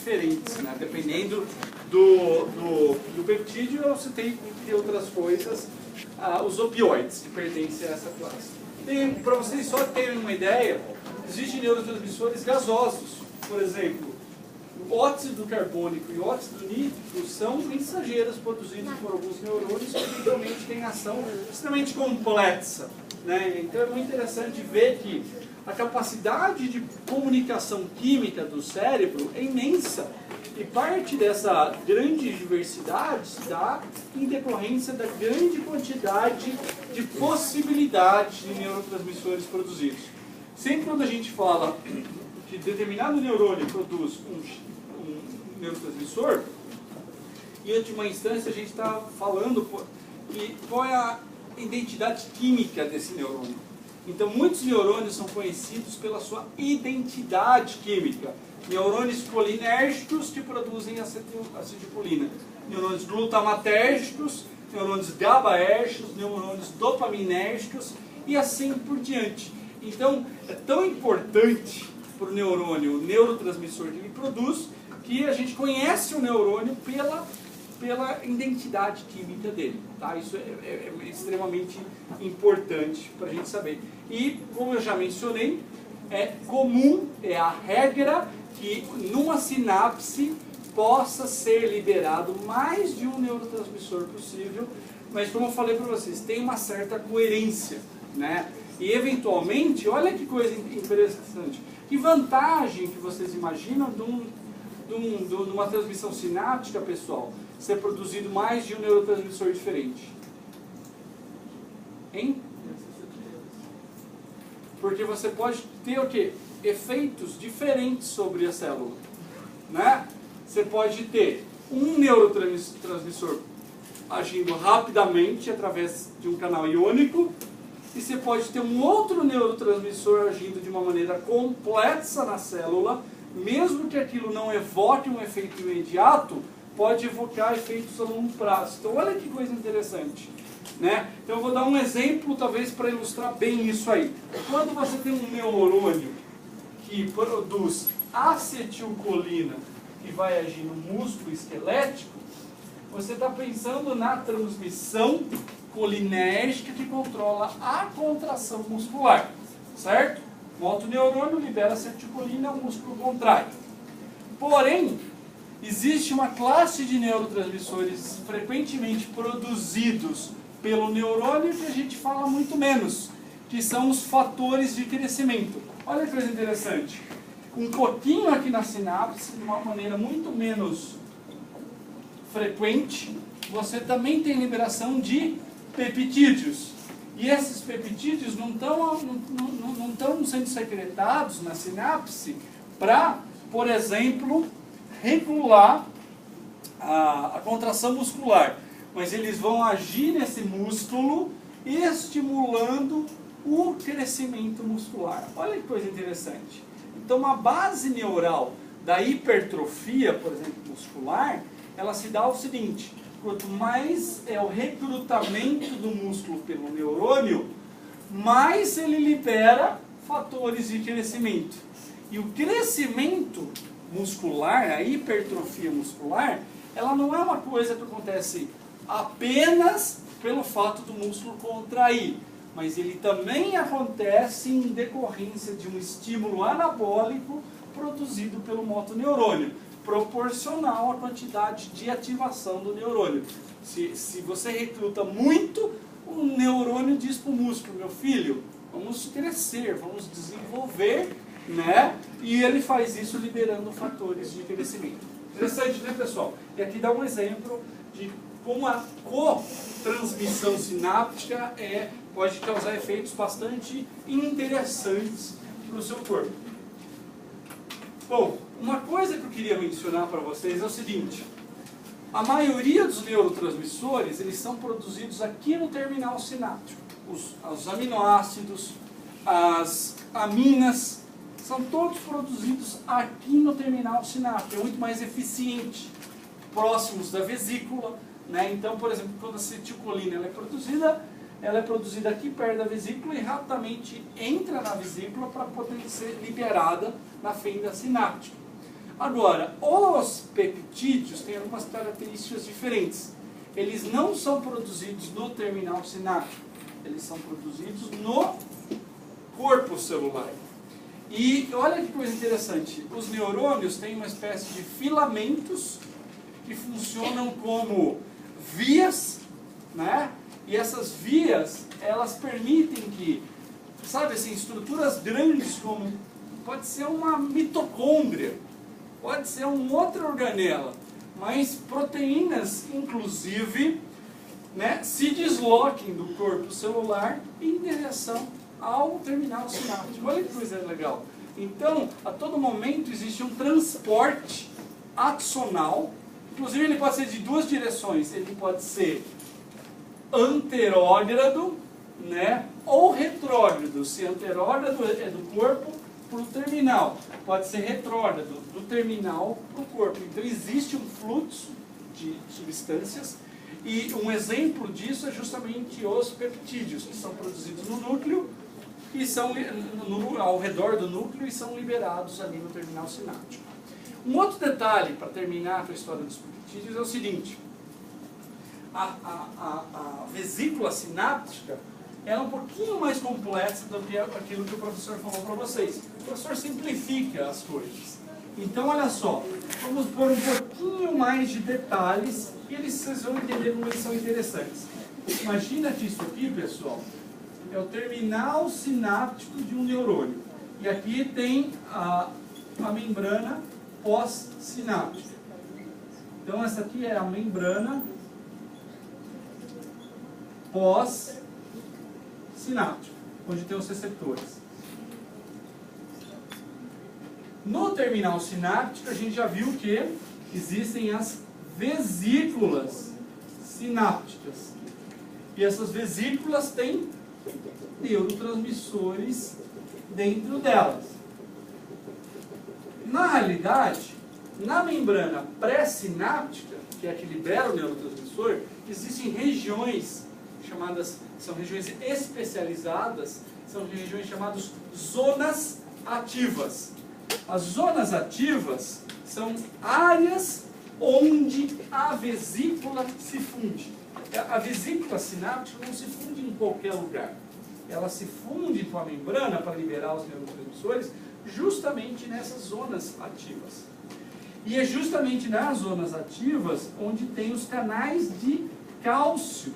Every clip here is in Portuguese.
diferentes, né? Dependendo do peptídeo, você tem outras coisas, os opioides, que pertencem a essa classe. Para vocês só terem uma ideia, existem neurotransmissores gasosos, por exemplo, o óxido carbônico e o óxido nítrico são mensageiros produzidos por alguns neurônios que eventualmente têm ação extremamente complexa, né? Então é muito interessante ver que a capacidade de comunicação química do cérebro é imensa e parte dessa grande diversidade se dá em decorrência da grande quantidade de possibilidades de neurotransmissores produzidos. Sempre quando a gente fala que determinado neurônio produz um neurotransmissor, em última instância a gente está falando que qual é a identidade química desse neurônio. Então muitos neurônios são conhecidos pela sua identidade química. Neurônios colinérgicos que produzem acetilcolina, neurônios glutamatérgicos, neurônios GABAérgicos, neurônios dopaminérgicos e assim por diante. Então é tão importante para o neurônio o neurotransmissor que ele produz, que a gente conhece o neurônio pela identidade química dele. Tá? Isso é extremamente importante para a gente saber. E, como eu já mencionei, é comum, é a regra, que numa sinapse possa ser liberado mais de um neurotransmissor possível, mas como eu falei para vocês, tem uma certa coerência, né? E eventualmente, olha que coisa interessante, que vantagem que vocês imaginam de uma transmissão sináptica, pessoal, ser produzido mais de um neurotransmissor diferente? Hein? Porque você pode ter o quê? Efeitos diferentes sobre a célula, né? Você pode ter um neurotransmissor agindo rapidamente através de um canal iônico, e você pode ter um outro neurotransmissor agindo de uma maneira complexa na célula, mesmo que aquilo não evoque um efeito imediato, pode evocar efeitos a longo prazo. Então olha que coisa interessante, né? Então eu vou dar um exemplo talvez para ilustrar bem isso aí. Quando você tem um neurônio que produz acetilcolina que vai agir no músculo esquelético, você está pensando na transmissão colinérgica que controla a contração muscular, certo? O motoneurônio libera acetilcolina, o músculo contrai. Porém, existe uma classe de neurotransmissores frequentemente produzidos pelo neurônio que a gente fala muito menos, que são os fatores de crescimento. Olha que coisa interessante. Um pouquinho aqui na sinapse, de uma maneira muito menos frequente, você também tem liberação de peptídeos. E esses peptídeos não estão sendo secretados na sinapse para, por exemplo, regular a contração muscular. Mas eles vão agir nesse músculo, estimulando o crescimento muscular. Olha que coisa interessante. Então, uma base neural da hipertrofia, por exemplo, muscular, ela se dá o seguinte: quanto mais é o recrutamento do músculo pelo neurônio, mais ele libera fatores de crescimento. E o crescimento muscular, a hipertrofia muscular, ela não é uma coisa que acontece apenas pelo fato do músculo contrair, mas ele também acontece em decorrência de um estímulo anabólico produzido pelo motoneurônio, proporcional à quantidade de ativação do neurônio. Se você recruta muito, o neurônio diz para o músculo: meu filho, vamos crescer, vamos desenvolver, né? E ele faz isso liberando fatores de crescimento. Interessante, né, pessoal? E aqui dá um exemplo de como a cotransmissão sináptica pode causar efeitos bastante interessantes para o seu corpo. Bom, uma coisa que eu queria mencionar para vocês é o seguinte: a maioria dos neurotransmissores, eles são produzidos aqui no terminal sináptico. Os aminoácidos, as aminas, são todos produzidos aqui no terminal sináptico. É muito mais eficiente, próximos da vesícula, né? Então, por exemplo, quando a acetilcolina ela é produzida aqui perto da vesícula e rapidamente entra na vesícula para poder ser liberada na fenda sináptica. Agora, os peptídeos têm algumas características diferentes. Eles não são produzidos no terminal sináptico, eles são produzidos no corpo celular. E olha que coisa interessante, os neurônios têm uma espécie de filamentos que funcionam como vias, né? E essas vias, elas permitem que, sabe assim, estruturas grandes como, pode ser uma mitocôndria, pode ser um outro organela, mas proteínas, inclusive, né, se desloquem do corpo celular em direção ao terminal sináptico. Olha que coisa legal. Então, a todo momento existe um transporte axonal. Inclusive, ele pode ser de duas direções. Ele pode ser anterógrado, né, ou retrógrado. Se anterógrado é do corpo para o terminal, pode ser retrógrado, do terminal para o corpo. Então, existe um fluxo de substâncias. E um exemplo disso é justamente os peptídeos, que são produzidos no núcleo e são ao redor do núcleo e são liberados ali no terminal sináptico. Um outro detalhe, para terminar a história dos peptídeos, é o seguinte: a vesícula sináptica é um pouquinho mais complexa do que aquilo que o professor falou para vocês. O professor simplifica as coisas. Então, olha só, vamos pôr um pouquinho mais de detalhes e vocês vão entender como eles são interessantes. Imagina que isso aqui, pessoal, é o terminal sináptico de um neurônio. E aqui tem a membrana pós-sináptica. Então, essa aqui é a membrana pós-sináptica, onde tem os receptores. No terminal sináptico, a gente já viu que existem as vesículas sinápticas. E essas vesículas têm neurotransmissores dentro delas. Na realidade, na membrana pré-sináptica, que é a que libera o neurotransmissor, existem regiões chamadas, são regiões especializadas, são regiões chamadas zonas ativas. As zonas ativas são áreas onde a vesícula se funde. A vesícula sináptica não se funde em qualquer lugar. Ela se funde com a membrana para liberar os neurotransmissores justamente nessas zonas ativas. E é justamente nas zonas ativas onde tem os canais de cálcio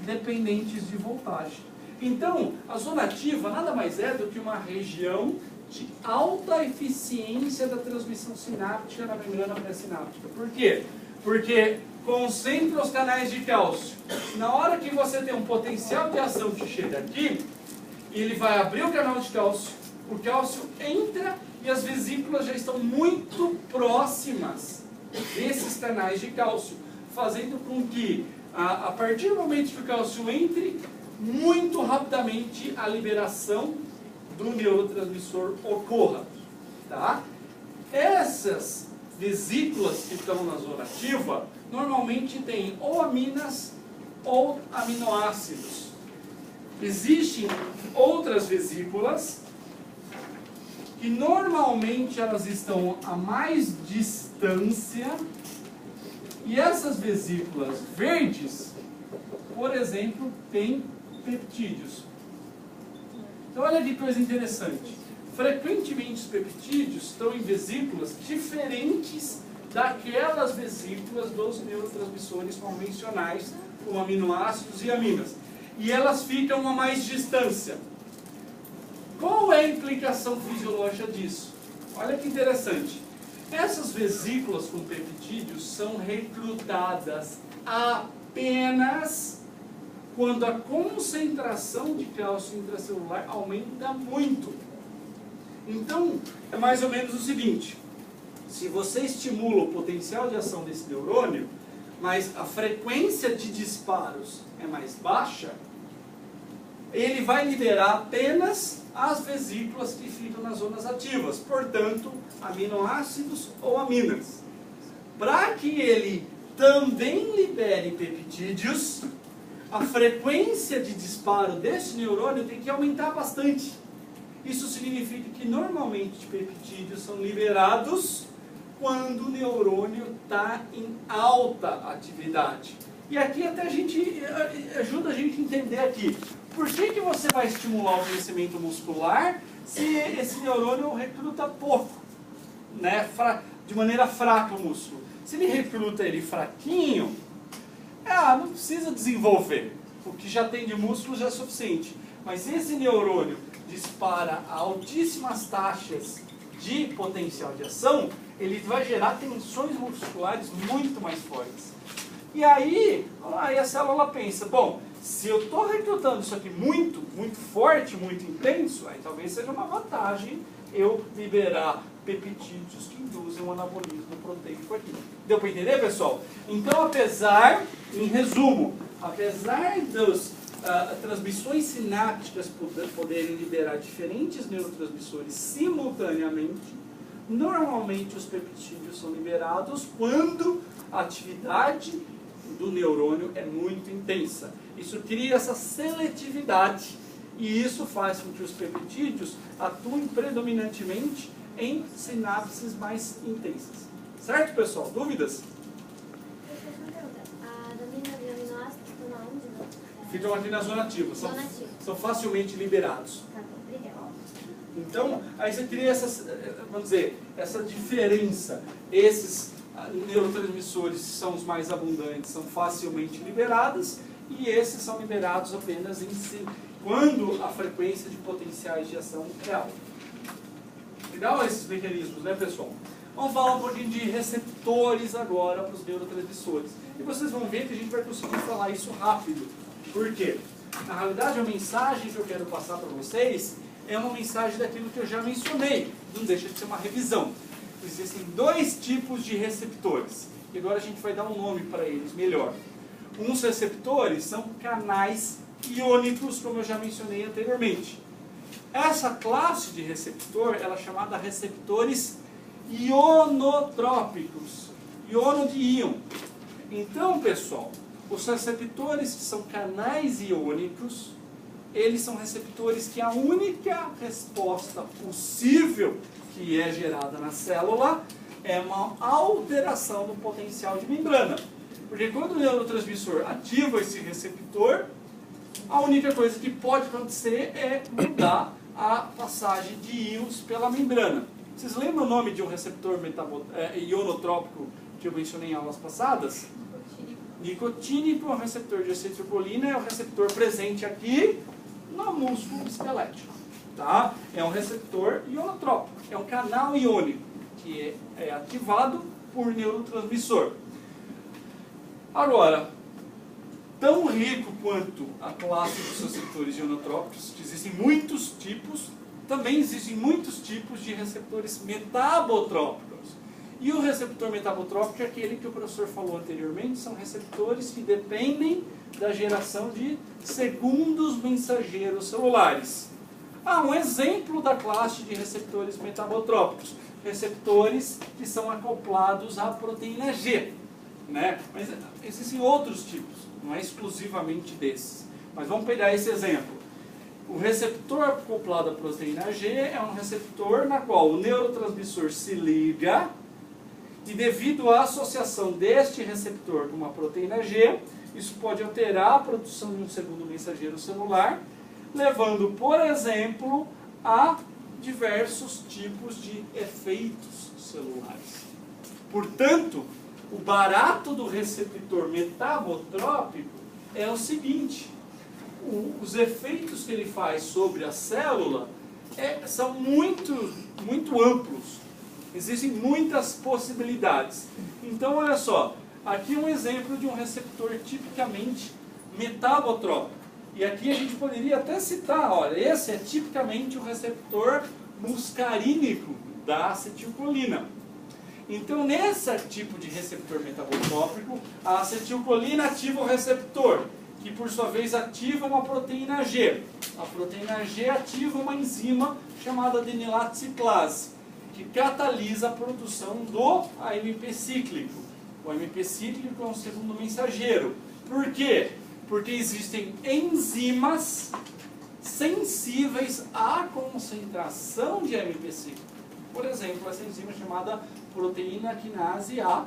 dependentes de voltagem. Então, a zona ativa nada mais é do que uma região de alta eficiência da transmissão sináptica na membrana pré-sináptica. Por quê? Porque concentra os canais de cálcio. Na hora que você tem um potencial de ação que chega aqui, ele vai abrir o canal de cálcio, o cálcio entra e as vesículas já estão muito próximas desses canais de cálcio, fazendo com que, a partir do momento que o cálcio entre, muito rapidamente a liberação do neurotransmissor ocorra. Tá? Essas vesículas que estão na zona ativa, normalmente têm ou aminas ou aminoácidos. Existem outras vesículas que normalmente elas estão a mais distância, e essas vesículas verdes, por exemplo, têm peptídeos. Então olha que coisa interessante. Frequentemente os peptídeos estão em vesículas diferentes daquelas vesículas dos neurotransmissores convencionais, como aminoácidos e aminas. E elas ficam a mais distância. Qual é a implicação fisiológica disso? Olha que interessante. Essas vesículas com peptídeos são recrutadas apenas quando a concentração de cálcio intracelular aumenta muito. Então, é mais ou menos o seguinte: se você estimula o potencial de ação desse neurônio, mas a frequência de disparos é mais baixa, ele vai liberar apenas as vesículas que ficam nas zonas ativas, portanto, aminoácidos ou aminas. Para que ele também libere peptídeos, a frequência de disparo desse neurônio tem que aumentar bastante. Isso significa que normalmente peptídeos são liberados quando o neurônio está em alta atividade. E aqui até ajuda a gente a entender aqui. Por que você vai estimular o crescimento muscular se esse neurônio recruta pouco, né? De maneira fraca o músculo? Se ele recruta ele fraquinho, não precisa desenvolver. O que já tem de músculo já é suficiente. Mas esse neurônio dispara a altíssimas taxas de potencial de ação, ele vai gerar tensões musculares muito mais fortes. E aí a célula pensa, bom, se eu estou recrutando isso aqui muito forte, muito intenso, aí talvez seja uma vantagem eu liberar peptídeos que induzem o anabolismo proteico aqui. Deu para entender, pessoal? Então, em resumo, apesar das transmissões sinápticas poderem liberar diferentes neurotransmissores simultaneamente, normalmente os peptídeos são liberados quando a atividade do neurônio é muito intensa. Isso cria essa seletividade e isso faz com que os peptídeos atuem predominantemente em sinapses mais intensas. Certo, pessoal? Dúvidas? Ficam aqui na zona ativa, são facilmente liberados. Tá bom, obrigada. Então, aí você cria essa diferença. Esses neurotransmissores são os mais abundantes, são facilmente liberados, e esses são liberados apenas quando a frequência de potenciais de ação é alta. Legal esses mecanismos, né, pessoal? Vamos falar um pouquinho de receptores agora para os neurotransmissores. E vocês vão ver que a gente vai conseguir falar isso rápido. Por quê? Na realidade, a mensagem que eu quero passar para vocês é uma mensagem daquilo que eu já mencionei. Não deixa de ser uma revisão. Existem dois tipos de receptores. E agora a gente vai dar um nome para eles melhor. Uns receptores são canais iônicos, como eu já mencionei anteriormente. Essa classe de receptor ela é chamada receptores ionotrópicos. Iono de íon. Então, pessoal, os receptores que são canais iônicos, eles são receptores que a única resposta possível que é gerada na célula é uma alteração do potencial de membrana. Porque quando o neurotransmissor ativa esse receptor, a única coisa que pode acontecer é mudar a passagem de íons pela membrana. Vocês lembram o nome de um receptor ionotrópico que eu mencionei em aulas passadas? Nicotínico é um receptor de acetilcolina, é o receptor presente aqui no músculo esquelético. Tá? É um receptor ionotrópico, é um canal iônico que é ativado por neurotransmissor. Agora, tão rico quanto a classe dos receptores ionotrópicos, que existem muitos tipos, também existem muitos tipos de receptores metabotrópicos. E o receptor metabotrópico é aquele que o professor falou anteriormente, são receptores que dependem da geração de segundos mensageiros celulares. Um exemplo da classe de receptores metabotrópicos, receptores que são acoplados à proteína G. Né? Mas existem outros tipos, não é exclusivamente desses. Mas vamos pegar esse exemplo. O receptor acoplado à proteína G é um receptor na qual o neurotransmissor se liga e devido à associação deste receptor com uma proteína G, isso pode alterar a produção de um segundo mensageiro celular, levando, por exemplo, a diversos tipos de efeitos celulares. Portanto, o barato do receptor metabotrópico é o seguinte: os efeitos que ele faz sobre a célula são muito amplos. Existem muitas possibilidades. Então, olha só, aqui um exemplo de um receptor tipicamente metabotrópico. E aqui a gente poderia até citar, olha, esse é tipicamente o receptor muscarínico da acetilcolina. Então, nesse tipo de receptor metabotrópico, a acetilcolina ativa o receptor, que por sua vez ativa uma proteína G. A proteína G ativa uma enzima chamada adenilato ciclase, que catalisa a produção do AMP cíclico. O AMP cíclico é um segundo mensageiro. Por quê? Porque existem enzimas sensíveis à concentração de AMP cíclico. Por exemplo, essa enzima chamada proteína quinase A,